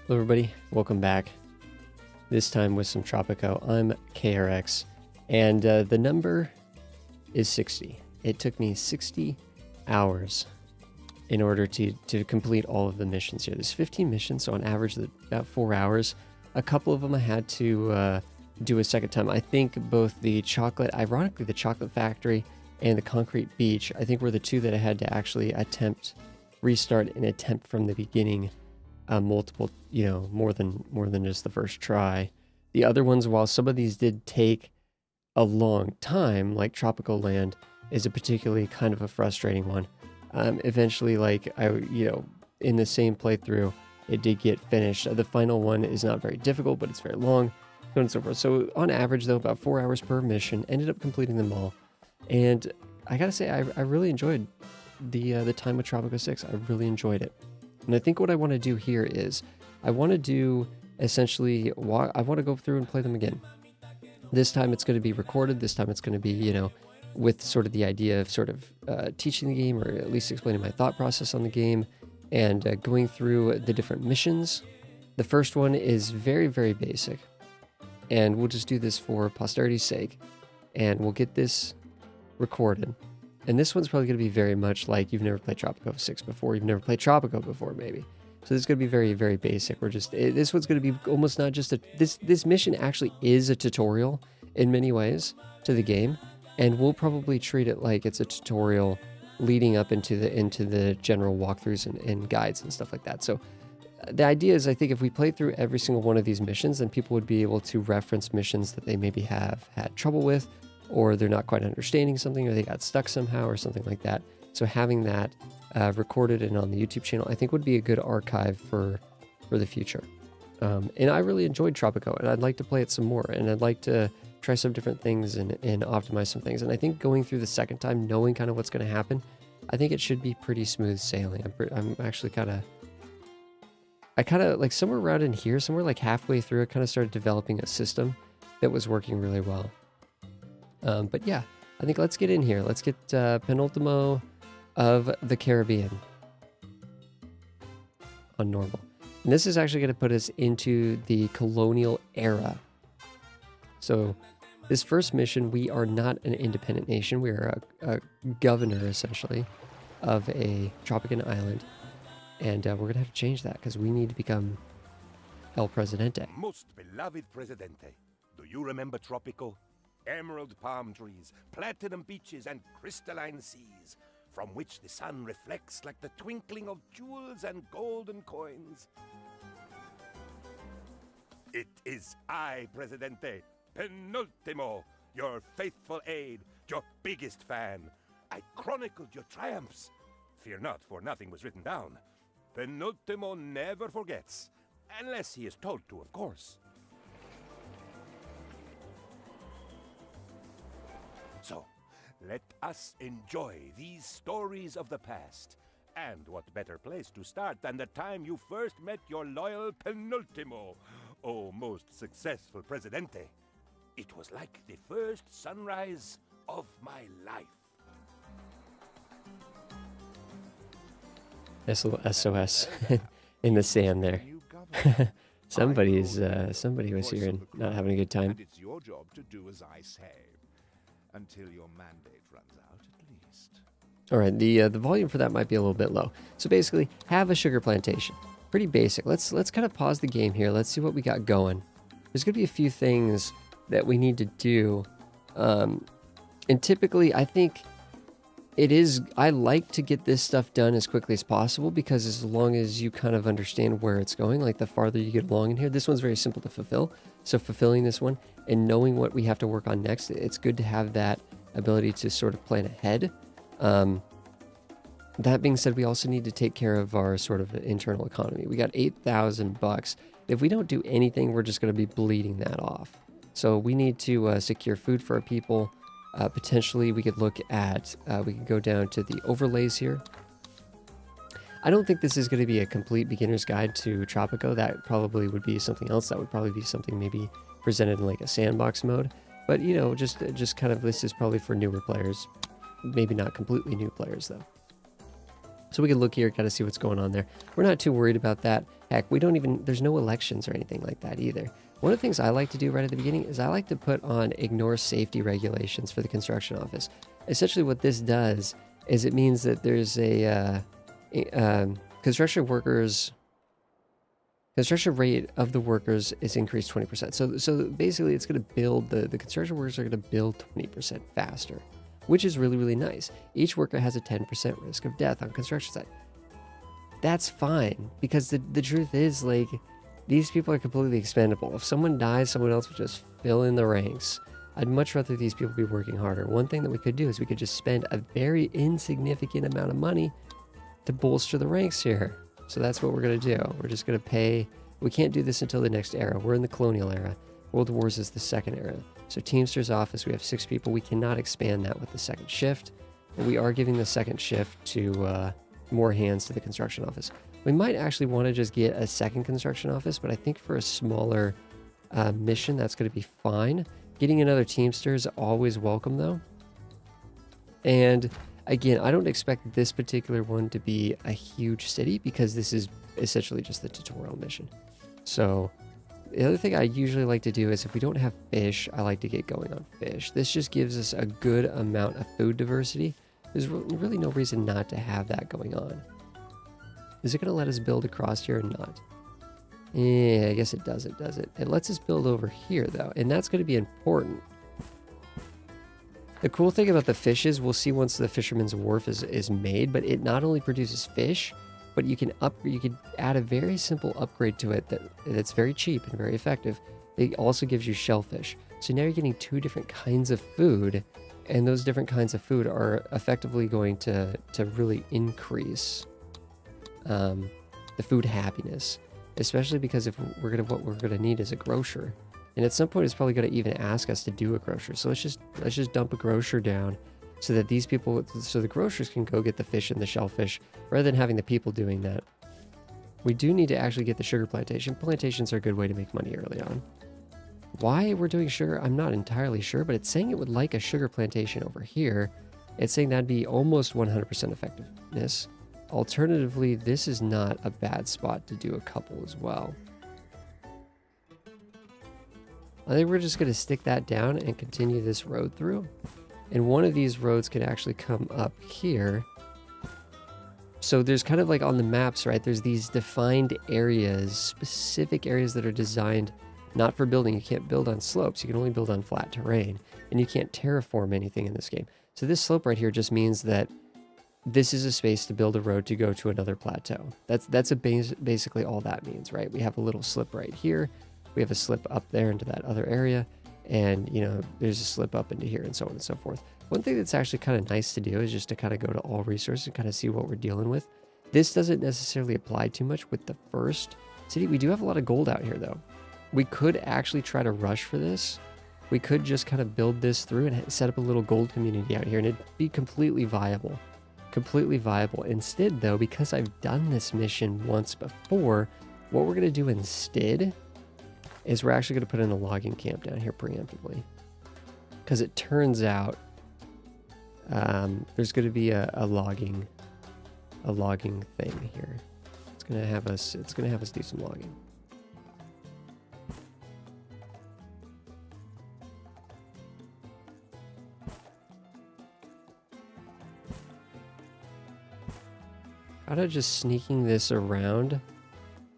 Hello everybody, welcome back. This time with some Tropico. I'm KRX, and the number is 60. It took me 60 hours in order to complete all of the missions here. There's 15 missions, so on average about 4 hours. A couple of them I had to do a second time. I think both ironically the chocolate factory and the concrete beach, I think were the two that I had to actually restart and attempt from the beginning. Multiple, more than just the first try. The other ones, while some of these did take a long time, like Tropical Land is a particularly kind of a frustrating one. Eventually, in the same playthrough, it did get finished. The final one is not very difficult, but it's very long, so on and so forth. So on average, though, about 4 hours per mission. Ended up completing them all, and I gotta say, I really enjoyed the time with Tropico 6. I really enjoyed it. And I think what I want to do here is I want to do essentially I want to go through and play them again. This time it's going to be recorded. This time it's going to be, with sort of the idea of sort of teaching the game, or at least explaining my thought process on the game, and going through the different missions. The first one is very, very basic, and we'll just do this for posterity's sake, and we'll get this recorded. And this one's probably going to be very much like you've never played Tropico 6 before. You've never played Tropico before, maybe. So this is going to be very, very basic. This one's going to be almost not just this mission actually is a tutorial in many ways to the game. And we'll probably treat it like it's a tutorial leading up into the general walkthroughs and guides and stuff like that. So the idea is, I think if we play through every single one of these missions, then people would be able to reference missions that they maybe have had trouble with, or they're not quite understanding something, or they got stuck somehow, or something like that. So having that recorded and on the YouTube channel, I think would be a good archive for the future. And I really enjoyed Tropico, and I'd like to play it some more, and I'd like to try some different things and optimize some things. And I think going through the second time, knowing kind of what's going to happen, I think it should be pretty smooth sailing. I'm actually I kind of like somewhere around in here, somewhere like halfway through, I kind of started developing a system that was working really well. But yeah, I think let's get in here. Let's get Penultimo of the Caribbean on normal. And this is actually going to put us into the colonial era. So this first mission, we are not an independent nation. We are a governor, essentially, of a Tropican island. And we're going to have to change that because we need to become El Presidente. Most beloved Presidente, do you remember Tropico? Emerald palm trees, platinum beaches, and crystalline seas, from which the sun reflects like the twinkling of jewels and golden coins. It is I, Presidente, Penultimo, your faithful aide, your biggest fan. I chronicled your triumphs. Fear not, for nothing was written down. Penultimo never forgets, unless he is told to, of course. So, let us enjoy these stories of the past. And what better place to start than the time you first met your loyal Penultimo, oh most successful Presidente. It was like the first sunrise of my life. Nice little SOS in the sand there. Somebody was here and not having a good time. And it's your job to do as I say. Until your mandate runs out, at least. All right, the volume for that might be a little bit low. So basically, have a sugar plantation. Pretty basic. Let's kind of pause the game here. Let's see what we got going. There's going to be a few things that we need to do. And typically, I think I like to get this stuff done as quickly as possible, because as long as you kind of understand where it's going, like the farther you get along in here, this one's very simple to fulfill. So fulfilling this one and knowing what we have to work on next, it's good to have that ability to sort of plan ahead. That being said, we also need to take care of our sort of internal economy. We got $8,000. If we don't do anything, we're just going to be bleeding that off. So we need to secure food for our people. Potentially, we could look at, we could go down to the overlays here. I don't think this is going to be a complete beginner's guide to Tropico. That probably would be something else. That would probably be something maybe presented in like a sandbox mode. But, just kind of, this is probably for newer players. Maybe not completely new players, though. So we can look here, kind of see what's going on there. We're not too worried about that. Heck, we don't even, there's no elections or anything like that either. One of the things I like to do right at the beginning is I like to put on ignore safety regulations for the construction office. Essentially what this does is it means that there's a construction rate of the workers is increased 20%. So basically it's going to build, the construction workers are going to build 20% faster, which is really, really nice. Each worker has a 10% risk of death on construction site. That's fine, because the truth is, like, these people are completely expendable. If someone dies, someone else will just fill in the ranks. I'd much rather these people be working harder. One thing that we could do is we could just spend a very insignificant amount of money to bolster the ranks here. So that's what we're going to do. We're just going to pay. We can't do this until the next era. We're in the Colonial era. World Wars is the second era. So Teamster's office, we have 6 people. We cannot expand that with the second shift. But we are giving the second shift to more hands to the construction office. We might actually want to just get a second construction office, but I think for a smaller mission, that's going to be fine. Getting another Teamster is always welcome, though. And again, I don't expect this particular one to be a huge city because this is essentially just the tutorial mission. So the other thing I usually like to do is if we don't have fish, I like to get going on fish. This just gives us a good amount of food diversity. There's really no reason not to have that going on. Is it going to let us build across here or not? Yeah, I guess it does. It does it. It lets us build over here, though, and that's going to be important. The cool thing about the fish is we'll see once the Fisherman's Wharf is made, but it not only produces fish, but you can add a very simple upgrade to it that's very cheap and very effective. It also gives you shellfish. So now you're getting 2 different kinds of food, and those different kinds of food are effectively going to really increase the food happiness, especially because if what we're gonna need is a grocer, and at some point it's probably gonna even ask us to do a grocer. So let's just dump a grocer down, so that the grocers can go get the fish and the shellfish rather than having the people doing that. We do need to actually get the sugar plantation. Plantations are a good way to make money early on. Why we're doing sugar, I'm not entirely sure, but it's saying it would like a sugar plantation over here. It's saying that'd be almost 100% effectiveness. Alternatively, this is not a bad spot to do a couple as well. I think we're just going to stick that down and continue this road through. And one of these roads can actually come up here. So there's kind of like on the maps, right? There's these defined areas, specific areas that are designed not for building. You can't build on slopes. You can only build on flat terrain. And you can't terraform anything in this game. So this slope right here just means that this is a space to build a road to go to another plateau. That's basically all that means, right? We have a little slip right here. We have a slip up there into that other area. And, you know, there's a slip up into here and so on and so forth. One thing that's actually kind of nice to do is just to kind of go to all resources and kind of see what we're dealing with. This doesn't necessarily apply too much with the first city. We do have a lot of gold out here, though. We could actually try to rush for this. We could just kind of build this through and set up a little gold community out here, and it'd be completely viable. Completely viable. Instead, though, because I've done this mission once before, what we're going to do instead is we're actually going to put in a logging camp down here preemptively. Because it turns out there's going to be a logging thing here. It's going to have us do some logging. Kind of just sneaking this around.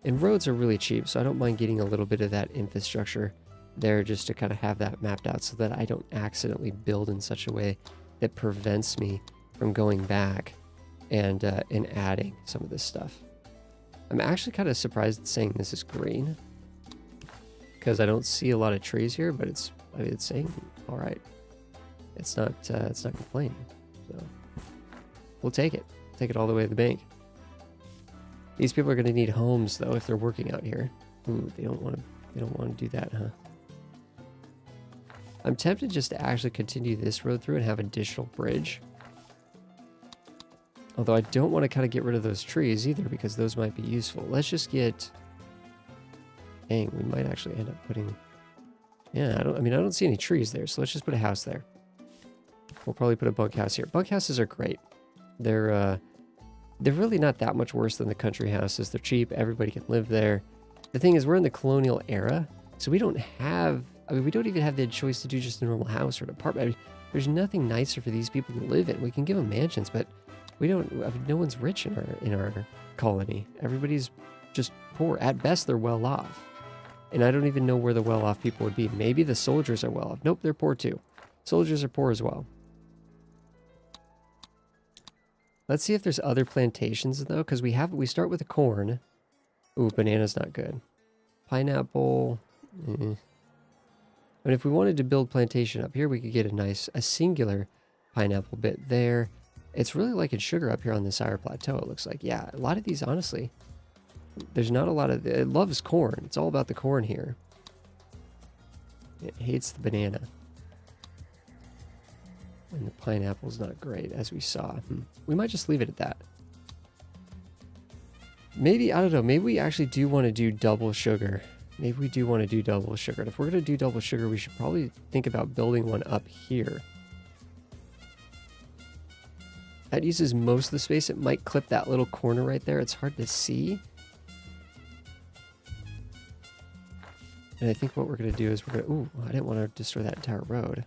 And roads are really cheap, so I don't mind getting a little bit of that infrastructure there just to kind of have that mapped out so that I don't accidentally build in such a way that prevents me from going back and adding some of this stuff. I'm actually kind of surprised saying this is green because I don't see a lot of trees here, but it's saying all right. It's not complaining, so we'll take it. Take it all the way to the bank. These people are going to need homes, though, if they're working out here. Ooh, they don't want to do that, huh? I'm tempted just to actually continue this road through and have an additional bridge. Although I don't want to kind of get rid of those trees either, because those might be useful. Let's just get... Dang, we might actually end up putting... Yeah, I don't see any trees there, so let's just put a house there. We'll probably put a bunkhouse here. Bunkhouses are great. They're they're really not that much worse than the country houses. They're cheap. Everybody can live there. The thing is, we're in the colonial era, so we don't have, I mean, we don't even have the choice to do just a normal house or an apartment. I mean, there's nothing nicer for these people to live in. We can give them mansions, but we don't, I mean, no one's rich in our colony. Everybody's just poor. At best, they're well off. And I don't even know where the well-off people would be. Maybe the soldiers are well off. Nope, they're poor too. Soldiers are poor as well. Let's see if there's other plantations though, because we start with the corn. Ooh, banana's not good. Pineapple. But if we wanted to build plantation up here, we could get a singular pineapple bit there. It's really liking sugar up here on this higher plateau, it looks like. Yeah, a lot of these, honestly, there's not a lot of, it loves corn. It's all about the corn here. It hates the banana. And the pineapple's not great, as we saw. We might just leave it at that. Maybe, I don't know, maybe we actually do want to do double sugar. Maybe we do want to do double sugar. And if we're going to do double sugar, we should probably think about building one up here. That uses most of the space. It might clip that little corner right there. It's hard to see. And I think what we're going to do is we're going to... Ooh, I didn't want to destroy that entire road.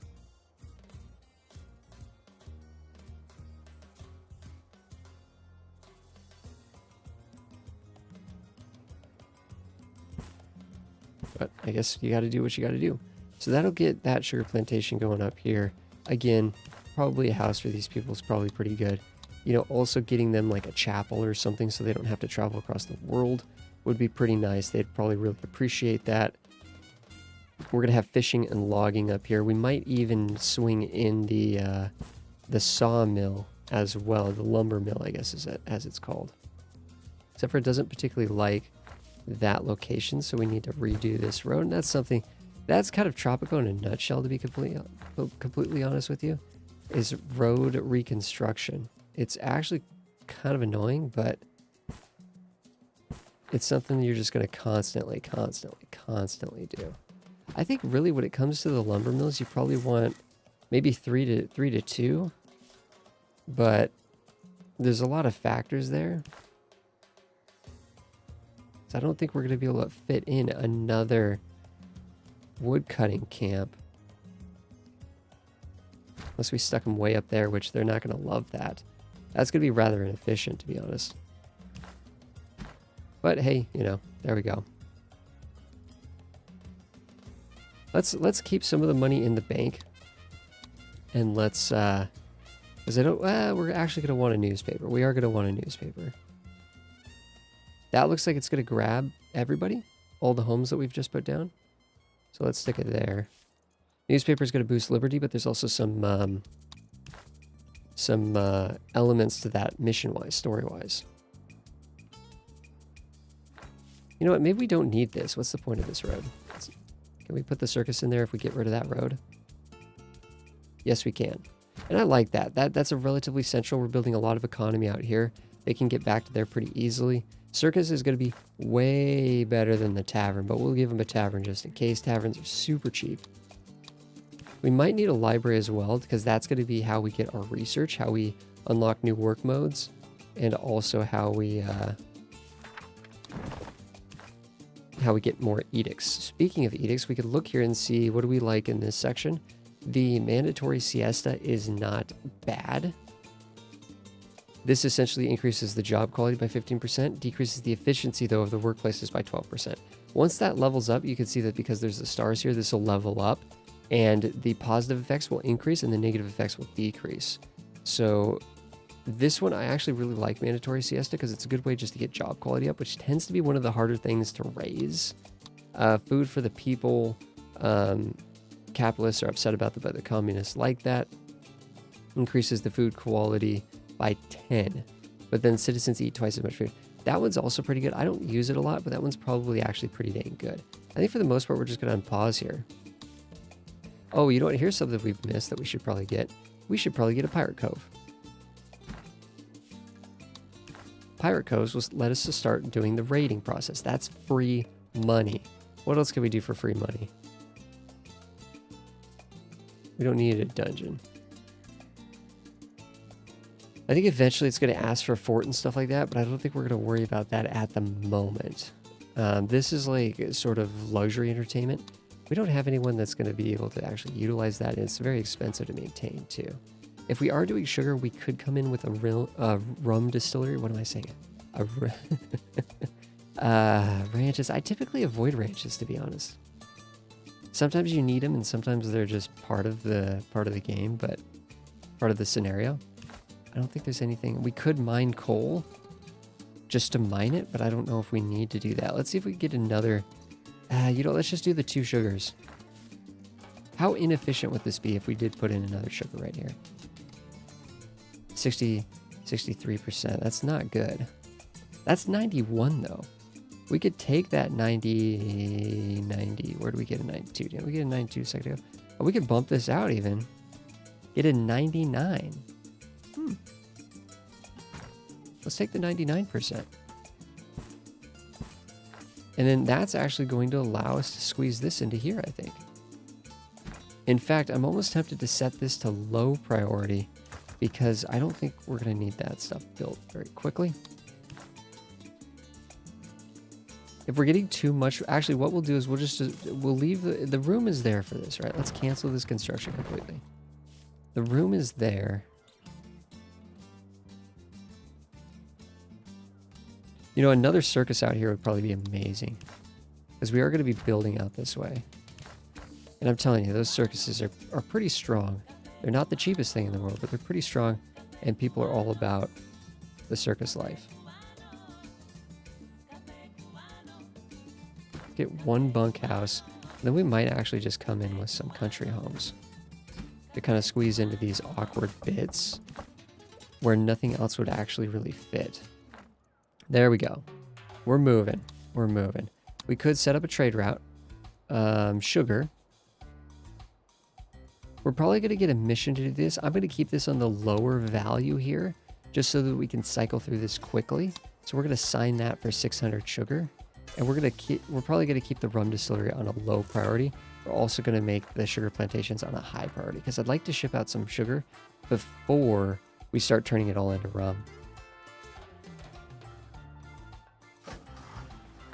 But I guess you got to do what you got to do. So that'll get that sugar plantation going up here. Again, probably a house for these people is probably pretty good. You know, also getting them like a chapel or something so they don't have to travel across the world would be pretty nice. They'd probably really appreciate that. We're going to have fishing and logging up here. We might even swing in the sawmill as well. The lumber mill, I guess, is as it's called. Except for it doesn't particularly like that location, so we need to redo this road. And that's something, that's kind of Tropico in a nutshell, to be completely honest with you, is road reconstruction. It's actually kind of annoying, but it's something you're just going to constantly do. I think really when it comes to the lumber mills, you probably want maybe 3 to 2, but there's a lot of factors there. So I don't think we're going to be able to fit in another wood cutting camp. Unless we stuck them way up there, which they're not going to love that. That's going to be rather inefficient, to be honest. But hey, you know, there we go. Let's keep some of the money in the bank. And let's, because I don't, we're actually going to want a newspaper. We are going to want a newspaper. That looks like it's going to grab everybody, all the homes that we've just put down. So let's stick it there. Newspaper is going to boost liberty, but there's also some elements to that mission-wise, story-wise. You know what? Maybe we don't need this. What's the point of this road? Can we put the circus in there if we get rid of that road? Yes, we can. And I like that. That's a relatively central. We're building a lot of economy out here. They can get back to there pretty easily. Circus is going to be way better than the tavern, but we'll give them a tavern just in case. Taverns are super cheap. We might need a library as well, because that's going to be how we get our research, how we unlock new work modes, and also how we get more edicts. Speaking of edicts, we could look here and see what do we like in this section. The mandatory siesta is not bad. This essentially increases the job quality by 15%, decreases the efficiency, though, of the workplaces by 12%. Once that levels up, you can see that because there's the stars here, this will level up, and the positive effects will increase and the negative effects will decrease. So this one, I actually really like mandatory siesta because it's a good way just to get job quality up, which tends to be one of the harder things to raise. Food for the people, capitalists are upset about that, but the communists like that. Increases the food quality by 10, but then citizens eat twice as much food. That one's also pretty good. I don't use it a lot, but that one's probably actually pretty dang good. I think for the most part, we're just going to unpause here. Oh, you know what? Here's something we've missed that we should probably get. We should probably get a pirate cove. Pirate coves will let us to start doing the raiding process. That's free money. What else can we do for free money? We don't need a dungeon. I think eventually it's going to ask for a fort and stuff like that, but I don't think we're going to worry about that at the moment. This is like sort of luxury entertainment. We don't have anyone that's going to be able to actually utilize that, and it's very expensive to maintain too. If we are doing sugar, we could come in with a real rum distillery. What am I saying? Ranches. I typically avoid ranches, to be honest. Sometimes you need them, and sometimes they're just part of the game, but part of the scenario. I don't think there's anything. We could mine coal just to mine it, but I don't know if we need to do that. Let's see if we can get another. Let's just do the 2 sugars. How inefficient would this be if we did put in another sugar right here? 63%. That's not good. That's 91 though. We could take that 90. Where do we get a 92? Didn't we get a 92 a second ago? Oh, we could bump this out even. Get a 99. Let's take the 99%. And then that's actually going to allow us to squeeze this into here, I think. In fact, I'm almost tempted to set this to low priority because I don't think we're going to need that stuff built very quickly. If we're getting too much, actually what we'll do is we'll leave the room is there for this, right? Let's cancel this construction completely. The room is there. You know, another circus out here would probably be amazing. Because we are going to be building out this way. And I'm telling you, those circuses are pretty strong. They're not the cheapest thing in the world, but they're pretty strong. And people are all about the circus life. Get 1 bunkhouse. Then we might actually just come in with some country homes. To kind of squeeze into these awkward bits. Where nothing else would actually really fit. There we go. We're moving. We're moving. We could set up a trade route. Sugar. We're probably going to get a mission to do this. I'm going to keep this on the lower value here, just so that we can cycle through this quickly. So we're going to sign that for 600 sugar. And we're probably going to keep the rum distillery on a low priority. We're also going to make the sugar plantations on a high priority, because I'd like to ship out some sugar before we start turning it all into rum.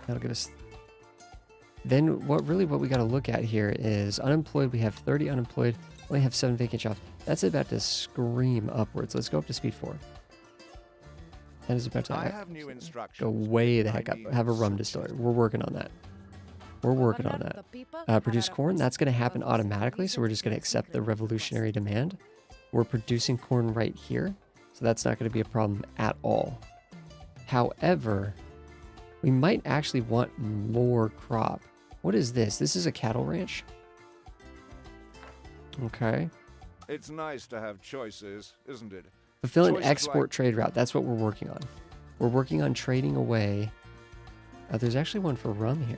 That'll get us. Then what we got to look at here is unemployed. We have 30 unemployed. Only have 7 vacant jobs. That's about to scream upwards. Let's go up to speed 4. That is about to go way the heck up. Have a rum distillery. We're working on that. We're working on that. Produce corn. That's going to happen automatically. So we're just going to accept the revolutionary demand. We're producing corn right here. So that's not going to be a problem at all. However, we might actually want more crop. What is this? This is a cattle ranch? Okay. It's nice to have choices, isn't it? Fulfill an Choices export like... trade route. That's what we're working on. We're working on trading away. There's actually one for rum here.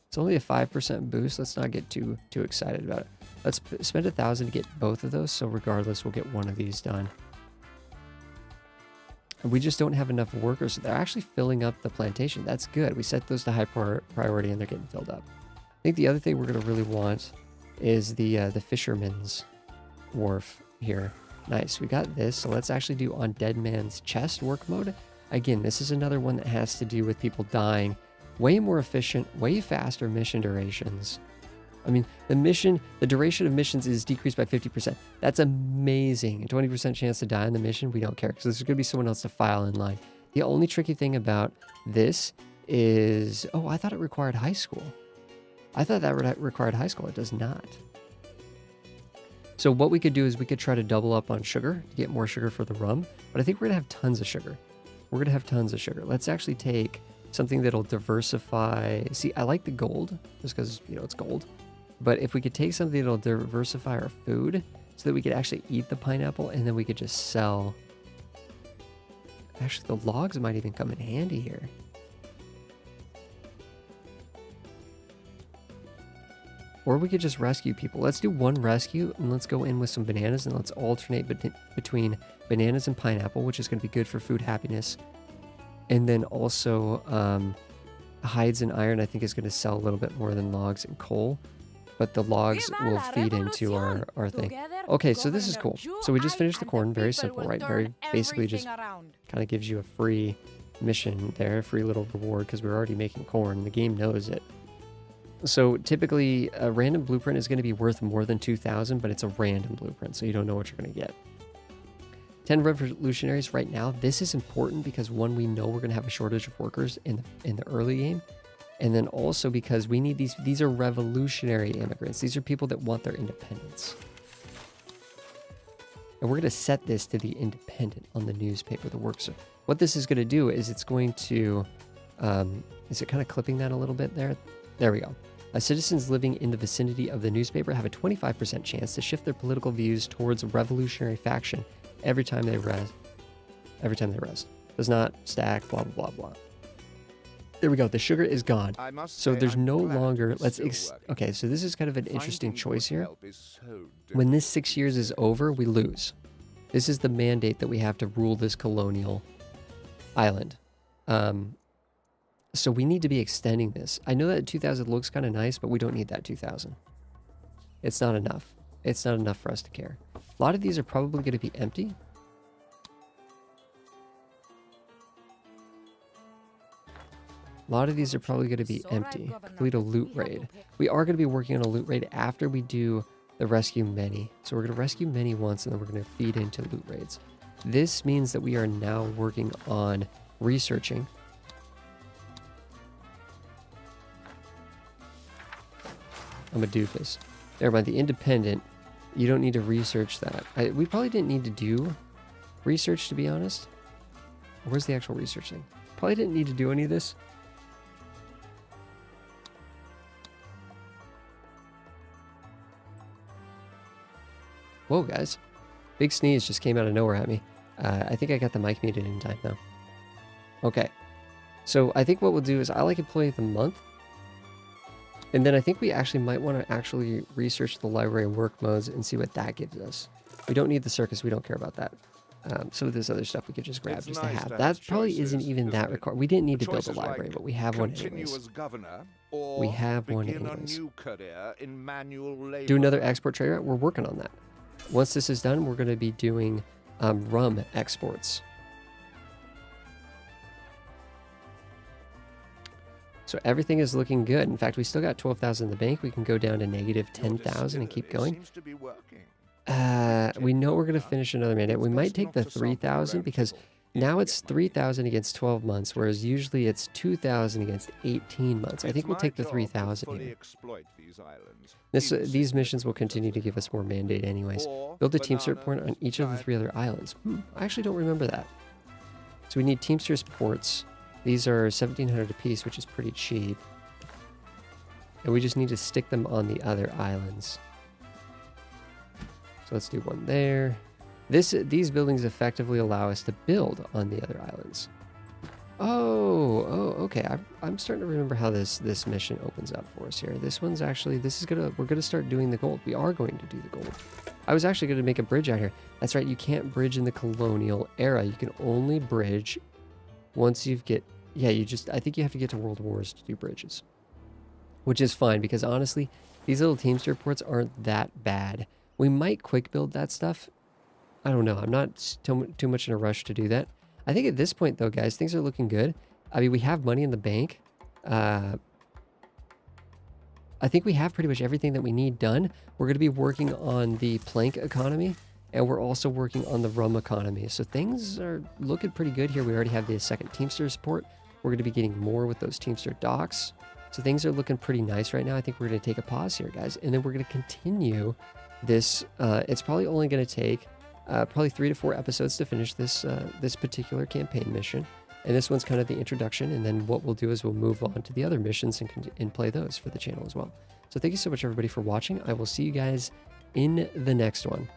It's only a 5% boost. Let's not get too excited about it. Let's spend 1,000 to get both of those. So regardless, we'll get one of these done. And we just don't have enough workers. They're actually filling up the plantation. That's good. We set those to high priority and they're getting filled up. I think the other thing we're going to really want is the fisherman's wharf here. Nice. We got this. So let's actually do on Dead Man's Chest work mode. Again, this is another one that has to do with people dying. Way more efficient, way faster mission durations. I mean, the duration of missions is decreased by 50%. That's amazing. 20% chance to die on the mission, we don't care, because there's going to be someone else to file in line. The only tricky thing about this is, I thought it required high school. I thought that required high school. It does not. So what we could do is we could try to double up on sugar to get more sugar for the rum, but I think we're going to have tons of sugar. We're going to have tons of sugar. Let's actually take something that'll diversify. See, I like the gold just because, it's gold. But if we could take something that'll diversify our food so that we could actually eat the pineapple and then we could just sell. Actually, the logs might even come in handy here. Or we could just rescue people. Let's do one rescue and let's go in with some bananas and let's alternate between bananas and pineapple, which is going to be good for food happiness. And then also hides and iron, I think, is going to sell a little bit more than logs and coal. but the logs will feed into our thing. Okay, so this is cool. So we just finished the corn. Very simple, right? Very basically just kind of gives you a free mission there, a free little reward because we're already making corn. The game knows it. So typically a random blueprint is going to be worth more than 2,000, but it's a random blueprint, so you don't know what you're going to get. 10 revolutionaries right now. This is important because one, we know we're going to have a shortage of workers in the early game. And then also because we need these are revolutionary immigrants. These are people that want their independence. And we're going to set this to the independent on the newspaper, the works. What this is going to do is it's going to, is it kind of clipping that a little bit there? There we go. Citizens living in the vicinity of the newspaper have a 25% chance to shift their political views towards a revolutionary faction every time they rest. Does not stack, blah, blah, blah, blah. There we go. The sugar is gone. So there's no longer, okay, so this is kind of an interesting choice here. When this 6 years is over, we lose. This is the mandate that we have to rule this colonial island. So we need to be extending this. I know that 2,000 looks kind of nice, but we don't need that 2,000. It's not enough. It's not enough for us to care. A lot of these are probably going to be empty. A lot of these are probably going to be empty. Complete a loot raid. We are going to be working on a loot raid after we do the rescue many. So we're going to rescue many once, and then we're going to feed into loot raids. This means that we are now working on researching. I'm a doofus. Never mind, the independent, you don't need to research that. We probably didn't need to do research, to be honest. Where's the actual research thing? Probably didn't need to do any of this. Whoa, guys. Big sneeze just came out of nowhere at me. I think I got the mic muted in time, though. Okay. So I think what we'll do is I like Employee of the Month. And then I think we actually might want to actually research the library work modes and see what that gives us. We don't need the circus. We don't care about that. Some of this other stuff we could just grab just to have. That probably isn't even that required. We didn't need to build a library, but we have one anyways. We have one anyways. Do another export trader. We're working on that. Once this is done, we're going to be doing rum exports. So everything is looking good. In fact, we still got 12,000 in the bank. We can go down to negative 10,000 and keep going. We know we're going to finish another mandate. We might take the 3,000 because now it's 3,000 against 12 months, whereas usually it's 2,000 against 18 months. I think we'll take the 3,000 here. These missions will continue to give us more mandate anyways. Build a Teamster port on each of the 3 other islands. I actually don't remember that. So we need Teamsters ports. These are 1,700 apiece, which is pretty cheap. And we just need to stick them on the other islands. So let's do one there. These buildings effectively allow us to build on the other islands. Oh, okay. I'm starting to remember how this mission opens up for us here. This one's actually, we're gonna start doing the gold. We are going to do the gold. I was actually gonna make a bridge out here. That's right, you can't bridge in the colonial era. You can only bridge once I think you have to get to World Wars to do bridges. Which is fine, because honestly, these little Teamster ports aren't that bad. We might quick build that stuff. I don't know. I'm not too much in a rush to do that. I think at this point, though, guys, things are looking good. I mean, we have money in the bank. I think we have pretty much everything that we need done. We're going to be working on the plank economy, and we're also working on the rum economy. So things are looking pretty good here. We already have the second Teamster support. We're going to be getting more with those Teamster docks. So things are looking pretty nice right now. I think we're going to take a pause here, guys, and then we're going to continue this. It's probably only going to take probably 3 to 4 episodes to finish this this particular campaign mission. And this one's kind of the introduction, and then what we'll do is we'll move on to the other missions and play those for the channel as well. So thank you so much, everybody, for watching. I will see you guys in the next one.